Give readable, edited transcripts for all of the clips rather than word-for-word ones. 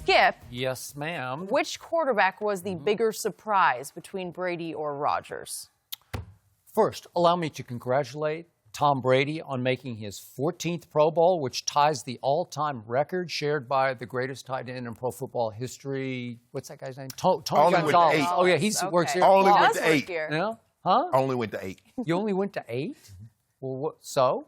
Skip. Yes, ma'am. Which quarterback was the bigger surprise between Brady or Rodgers? First, allow me to congratulate Tom Brady on making his 14th Pro Bowl, which ties the all-time record shared by the greatest tight end in pro football history. What's that guy's name? Tony Gonzalez. 8. Oh, yeah, he works here. Only He went does to work 8. here. Yeah? Huh? Only went to 8. You only went to 8? Well, so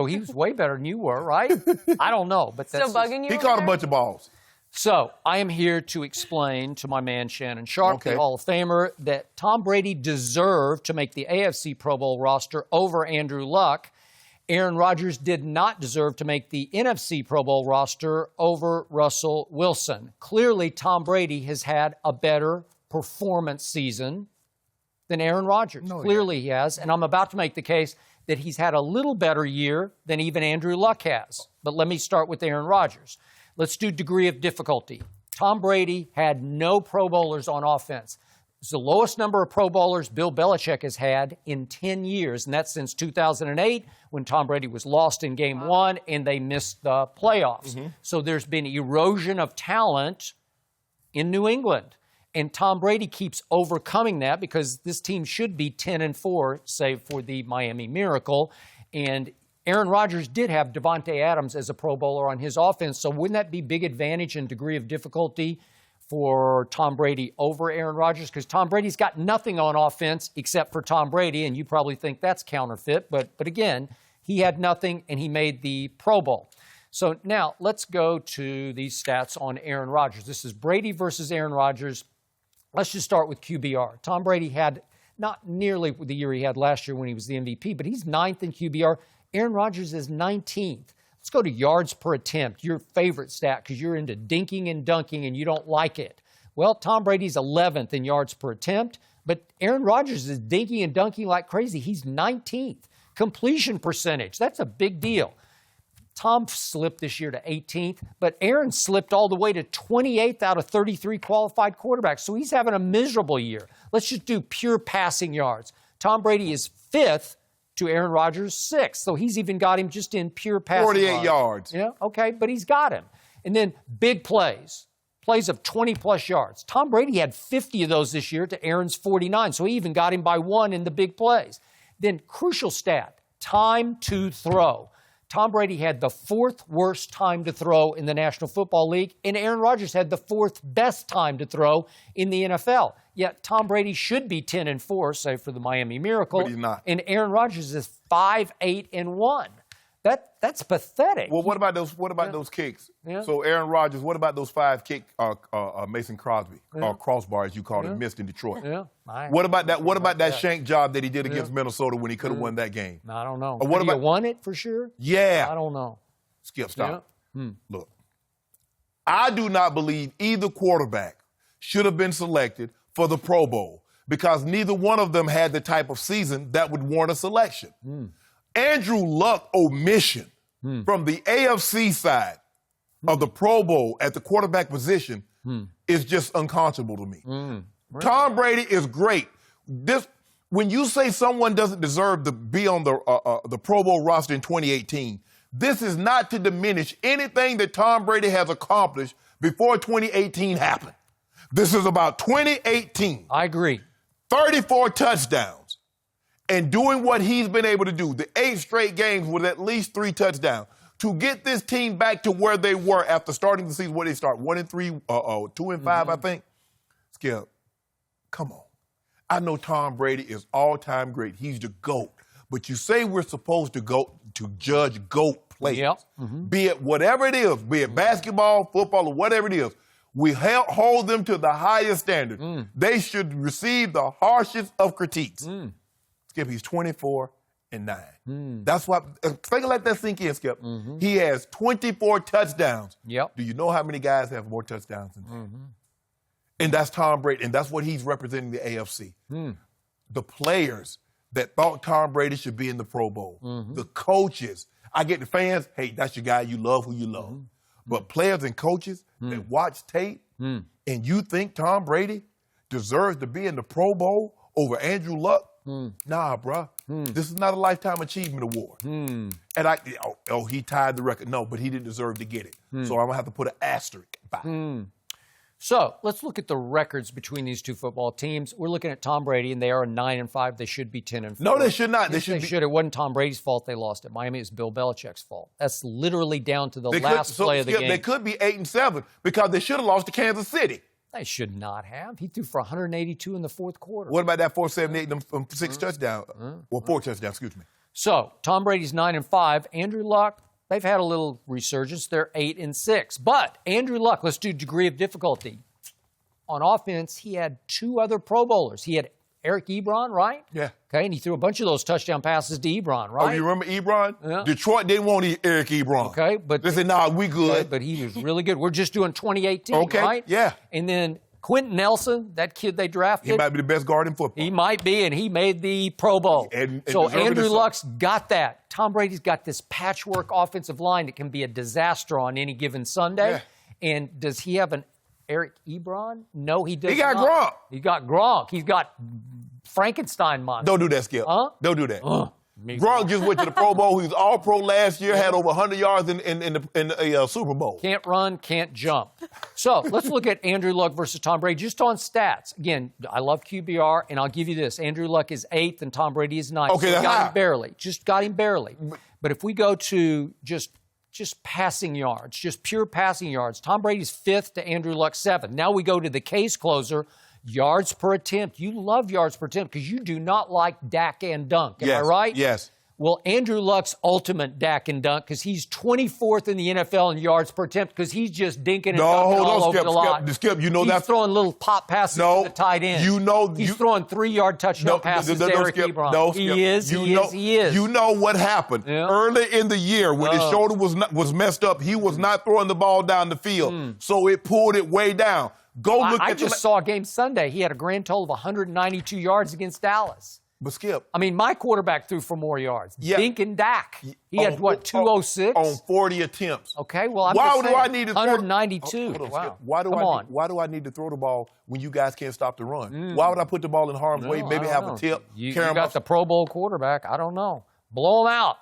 he was way better than you were, right? I don't know, but that's Still bugging you? He over caught there? a bunch of balls. So I am here to explain to my man Shannon Sharpe, Okay. the Hall of Famer, that Tom Brady deserved to make the AFC Pro Bowl roster over Andrew Luck. Aaron Rodgers did not deserve to make the NFC Pro Bowl roster over Russell Wilson. Clearly, Tom Brady has had a better performance season than Aaron Rodgers. Clearly he has. And I'm about to make the case that he's had a little better year than even Andrew Luck has. But let me start with Aaron Rodgers. Let's do degree of difficulty. Tom Brady had no Pro Bowlers on offense. It's the lowest number of Pro Bowlers Bill Belichick has had in 10 years, and that's since 2008 when Tom Brady was lost in Game 1 and they missed the playoffs. So there's been erosion of talent in New England. And Tom Brady keeps overcoming that because this team should be 10-4, save for the Miami Miracle. And Aaron Rodgers did have Devontae Adams as a Pro Bowler on his offense, so wouldn't that be big advantage and degree of difficulty for Tom Brady over Aaron Rodgers? Because Tom Brady's got nothing on offense except for Tom Brady, and you probably think that's counterfeit. But again, he had nothing, and he made the Pro Bowl. So now let's go to these stats on Aaron Rodgers. This is Brady versus Aaron Rodgers. Let's just start with QBR. Tom Brady had not nearly the year he had last year when he was the MVP, but he's 9th in QBR. Aaron Rodgers is 19th. Let's go to yards per attempt, your favorite stat, because you're into dinking and dunking and you don't like it. Well, Tom Brady's 11th in yards per attempt, but Aaron Rodgers is dinking and dunking like crazy. He's 19th. Completion percentage, that's a big deal. Tom slipped this year to 18th, but Aaron slipped all the way to 28th out of 33 qualified quarterbacks, so he's having a miserable year. Let's just do pure passing yards. Tom Brady is 5th to Aaron Rodgers' 6th, so he's even got him just in pure passing 48 yards. Yeah, okay, but he's got him. And then big plays of 20-plus yards. Tom Brady had 50 of those this year to Aaron's 49, so he even got him by 1 in the big plays. Then crucial stat, time to throw. Tom Brady had the 4th worst time to throw in the National Football League, and Aaron Rodgers had the 4th best time to throw in the NFL. Yet Tom Brady should be 10-4, save for the Miami Miracle. But he's not. And Aaron Rodgers is 5-8-1. That's pathetic. Well, what about those kicks? Yeah. So Aaron Rodgers, what about those 5 kick Mason Crosby or crossbar as you called it, missed in Detroit? Yeah. What about that? What about that shank job that he did against Minnesota when he could have won that game? I don't know. Or what Could he about have won it for sure? Yeah. I don't know. Skip, stop. Look, I do not believe either quarterback should have been selected for the Pro Bowl because neither one of them had the type of season that would warrant a selection. Andrew Luck omission from the AFC side of the Pro Bowl at the quarterback position is just unconscionable to me. Really? Tom Brady is great. When you say someone doesn't deserve to be on the Pro Bowl roster in 2018, this is not to diminish anything that Tom Brady has accomplished before 2018 happened. This is about 2018. I agree. 34 touchdowns. And doing what he's been able to do, the 8 straight games with at least 3 touchdowns, to get this team back to where they were after starting the season. Where they start 1-3, 2-5, I think. Skip, come on. I know Tom Brady is all-time great. He's the GOAT. But you say we're supposed to judge GOAT players. Yep. Be it whatever it is, be it basketball, football, or whatever it is. We hold them to the highest standard. They should receive the harshest of critiques. Skip, he's 24-9. That's why, think let that sink in, Skip. He has 24 touchdowns. Yep. Do you know how many guys have more touchdowns than that? And that's Tom Brady, and that's what he's representing the AFC. The players that thought Tom Brady should be in the Pro Bowl, the coaches. I get the fans, hey, that's your guy, you love who you love. But players and coaches that watch tape and you think Tom Brady deserves to be in the Pro Bowl over Andrew Luck, nah, bruh. This is not a Lifetime Achievement Award. And he tied the record. No, but he didn't deserve to get it. So I'm going to have to put an asterisk by it. So let's look at the records between these two football teams. We're looking at Tom Brady, and they are 9-5. They should be 10-4. No, they should not. Yes, they should. It wasn't Tom Brady's fault they lost at Miami. It was Bill Belichick's fault. That's literally down to the last play of the game. They could be 8-7 because they should have lost to Kansas City. They should not have. He threw for 182 in the fourth quarter. What about that 478 and 6 touchdowns? Well, 4 touchdowns, excuse me. So Tom Brady's 9-5. Andrew Luck, they've had a little resurgence. They're 8-6. But Andrew Luck, let's do degree of difficulty. On offense, he had 2 other Pro Bowlers. He had Eric Ebron, right? Yeah. Okay, and he threw a bunch of those touchdown passes to Ebron, right? Oh, you remember Ebron? Yeah. Detroit didn't want Eric Ebron. Okay, but they said, nah, we good. Okay, but he was really good. We're just doing 2018, okay, right? Yeah. And then Quentin Nelson, that kid they drafted. He might be the best guard in football. He might be, and he made the Pro Bowl. So Andrew Luck's got that. Tom Brady's got this patchwork offensive line that can be a disaster on any given Sunday. Yeah. And does he have an Eric Ebron? No, he does not. He got Gronk. He got Gronk. He's got Frankenstein monster. Don't do that, Skip. Huh? Don't do that. Gronk just went to the Pro Bowl. He was All-Pro last year, had over 100 yards in the Super Bowl. Can't run, can't jump. So let's look at Andrew Luck versus Tom Brady just on stats. Again, I love QBR, and I'll give you this. Andrew Luck is 8th, and Tom Brady is 9th. Okay, so that's got high. him barely. Just got him barely. But if we go to just passing yards, just pure passing yards, Tom Brady's 5th to Andrew Luck 7th. Now we go to the case closer, yards per attempt. You love yards per attempt because you do not like Dak and Dunk. Am I right? Yes. Well, Andrew Luck's ultimate Dak and Dunk because he's 24th in the NFL in yards per attempt because he's just dinking and dunking all over the lot. Skip, you know he's that's throwing little pop passes to the tight end. You know he's throwing 3-yard touchdown passes to Eric Ebron. No, Skip, he is. You know what happened early in the year when his shoulder was messed up. He was not throwing the ball down the field, so it pulled it way down. I just saw a game Sunday. He had a grand total of 192 yards against Dallas. But Skip, I mean, my quarterback threw for more yards. Yeah. Dink and Dak. He had, 206? On 40 attempts. Okay, well, why do I need to 192. Hold on, wow. Skip. Why do I need to throw the ball when you guys can't stop the run? Why would I put the ball in harm's way, maybe have a tip? You got the Pro Bowl quarterback. I don't know. Blow him out.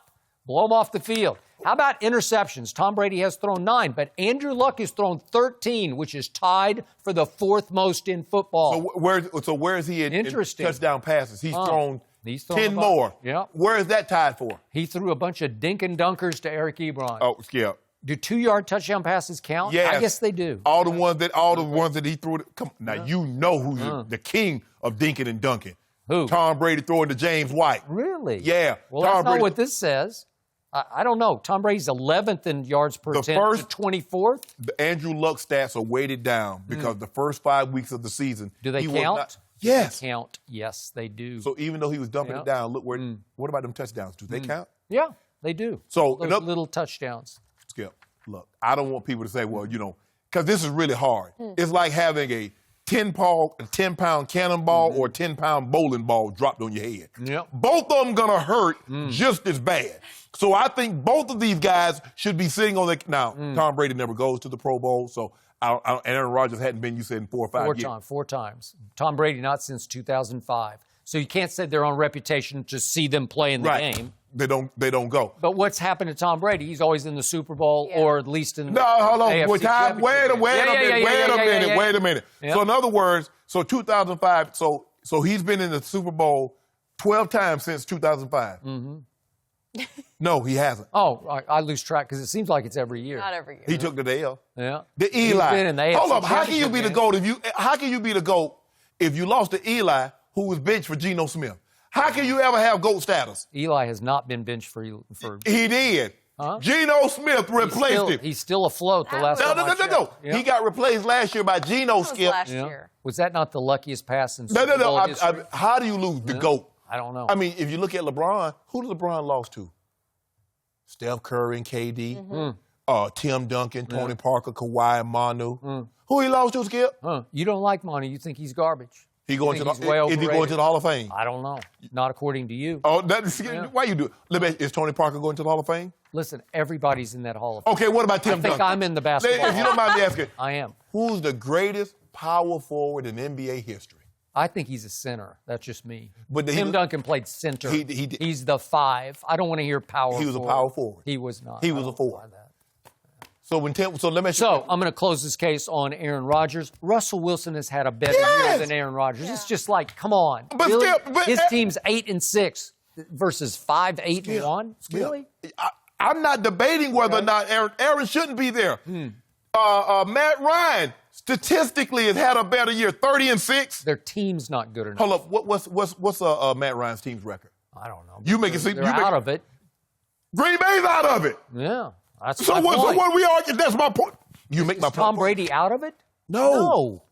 Blow him off the field. How about interceptions? Tom Brady has thrown 9, but Andrew Luck has thrown 13, which is tied for the 4th most in football. So where is he in touchdown passes? He's thrown 10 more. Yeah. Where is that tied for? He threw a bunch of dink and dunkers to Eric Ebron. Oh, Skip. Do 2-yard touchdown passes count? Yes. I guess they do. All the ones that he threw. Come on, now you know who's the king of dinking and dunking. Who? Tom Brady throwing to James White. Really? Yeah. Well, that's not what this says. I don't know. Tom Brady's 11th in yards per attempt, 24th. The Andrew Luck stats are weighted down because the first 5 weeks of the season. Do they count? Yes. They count. Yes, they do. So even though he was dumping it down, look where. What about them touchdowns? Do they count? Yeah, they do. So those little touchdowns. Skip, look, I don't want people to say, well, because this is really hard. It's like having a 10-pound cannonball or a 10-pound bowling ball dropped on your head. Yep. Both of them gonna hurt just as bad. So I think both of these guys should be sitting on the. Now, Tom Brady never goes to the Pro Bowl, so Aaron Rodgers hadn't been, you said, in 4 or 5 years. 4 times. Tom Brady not since 2005. So you can't say they're on reputation to see them play in the game. They don't go. But what's happened to Tom Brady? He's always in the Super Bowl or at least in the hold on. AFC Wait a minute. Yep. So in other words, 2005, so he's been in the Super Bowl 12 times since 2005. No, he hasn't. Oh, I lose track because it seems like it's every year. Not every year. He took the L. Yeah. The Eli. He's been in the AFC Hold up. How can you Championship be the game. GOAT how can you be the GOAT if you lost to Eli, who was benched for Geno Smith? How can you ever have GOAT status? Eli has not been benched for He did. Geno Smith replaced him. He's still afloat the last time I checked. No. Yeah. He got replaced last year by Geno Skip. Last year. Was that not the luckiest pass in Super Bowl history? How do you lose the GOAT? I don't know. I mean, if you look at LeBron, who did LeBron lost to? Steph Curry and KD, Tim Duncan, Tony Parker, Kawhi, and Manu. Who he lost to, Skip? You don't like Monty. You think he's garbage. Is he going to the Hall of Fame? I don't know. Not according to you. Oh, why you do it? Is Tony Parker going to the Hall of Fame? Listen, everybody's in that Hall of Fame. Okay, what about Tim Duncan? I think I'm in the basketball. If you don't mind me asking. I am. Who's the greatest power forward in NBA history? I think he's a center. That's just me. But Tim Duncan played center. He's the 5. I don't want to hear power forward. He was a power forward. He was not. He was a forward. So let me. So I'm going to close this case on Aaron Rodgers. Russell Wilson has had a better year than Aaron Rodgers. It's just like, come on, But really? still, His team's 8-6 versus 5-8-1. Really? I'm not debating whether or not Aaron shouldn't be there. Matt Ryan statistically has had a better year, 30-6. Their team's not good enough. Hold up, what's Matt Ryan's team's record? I don't know. You make it seem they're out of it. Green Bay's out of it. Yeah, that's So my what point. we argue? That's my point. You make my Is Tom point. Brady out of it? No.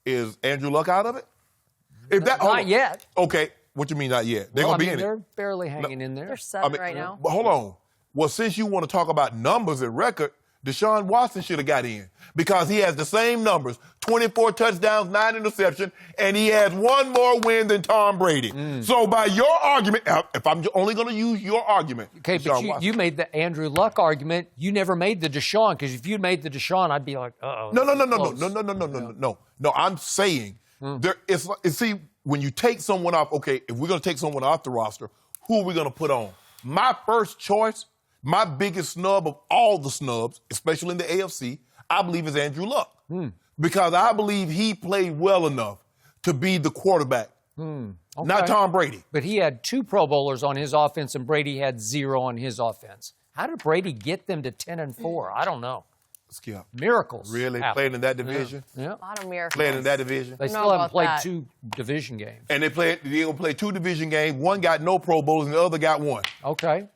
Is Andrew Luck out of it? If that Not yet. Okay, what you mean not yet? They're Well, gonna be in they're it. barely hanging in there. They're 7 right now. But hold on. Well, since you want to talk about numbers and record, Deshaun Watson should have got in because he has the same numbers, 24 touchdowns, 9 interceptions, and he has one more win than Tom Brady. So by your argument, if I'm only going to use your argument, Okay, but you made the Andrew Luck argument. You never made the Deshaun, because if you'd made the Deshaun, I'd be like, uh-oh. No. I'm saying see, when you take someone off, okay, if we're going to take someone off the roster, who are we going to put on? My first choice, my biggest snub of all the snubs, especially in the AFC, I believe is Andrew Luck. Because I believe he played well enough to be the quarterback, not Tom Brady. But he had 2 Pro Bowlers on his offense, and Brady had 0 on his offense. How did Brady get them to 10-4? I don't know. Skip. Miracles. Really? happen. Playing in that division? Yeah. A lot of miracles. Playing in that division? They know still haven't about played that. 2 division games. And they're going to play 2 division games. One got no Pro Bowls and the other got 1. Okay.